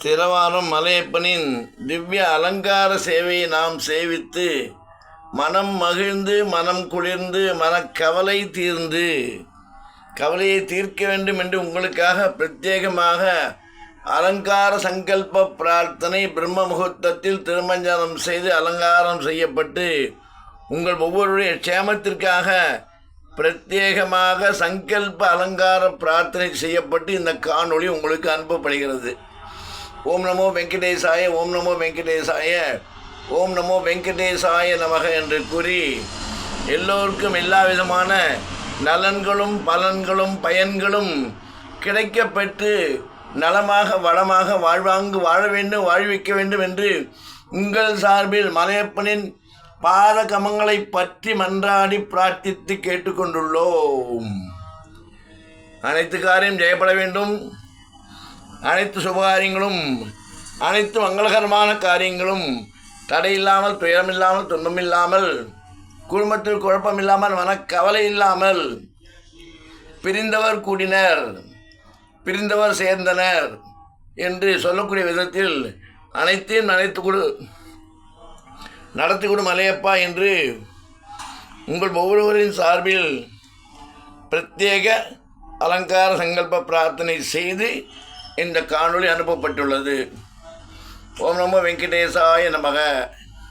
திரவாரம் மலையப்பனின் திவ்ய அலங்கார சேவையை நாம் சேவித்து மனம் மகிழ்ந்து மனம் குளிர்ந்து மனக்கவலை தீர்ந்து கவலையை தீர்க்க வேண்டும் என்று உங்களுக்காக பிரத்யேகமாக அலங்கார சங்கல்ப பிரார்த்தனை பிரம்ம முகூர்த்தத்தில் திருமஞ்சனம் செய்து அலங்காரம் செய்யப்பட்டு உங்கள் ஒவ்வொருடைய க்ஷேமத்திற்காக பிரத்யேகமாக சங்கல்ப அலங்கார பிரார்த்தனை செய்யப்பட்டு இந்த காணொளி உங்களுக்கு அனுப்பப்படுகிறது. ஓம் நமோ வெங்கடேசாய, ஓம் நமோ வெங்கடேசாய, ஓம் நமோ வெங்கடேசாய நமக என்று கூறி எல்லோருக்கும் எல்லா விதமான நலன்களும் பலன்களும் பயன்களும் கிடைக்கப்பெற்று நலமாக வளமாக வாழ்வாங்கு வாழ வேண்டும், வாழ்விக்க வேண்டும் என்று உங்கள் சார்பில் மலையப்பனின் பாத கமங்களை பற்றி மன்றாடி பிரார்த்தித்து கேட்டுக்கொண்டுள்ளோம். அனைத்து காரியம் ஜெயப்பட வேண்டும். அனைத்து சுபகாரியங்களும் அனைத்து மங்களகரமான காரியங்களும் தடையில்லாமல், துயரமில்லாமல், துன்பமில்லாமல், குடும்பத்தில் குழப்பமில்லாமல், மனக்கவலை இல்லாமல், பிரிந்தவர் கூடினர், பிரிந்தவர் சேர்ந்தனர் என்று சொல்லக்கூடிய விதத்தில் அனைத்தையும் நடத்தி கொடு மலையப்பா என்று உங்கள் ஒவ்வொருவரின் சார்பில் பிரத்யேக அலங்கார சங்கல்ப பிரார்த்தனை செய்து இந்த காணொளி அனுப்பப்பட்டுள்ளது. ஓம் நமோ வெங்கடேசாய நமக.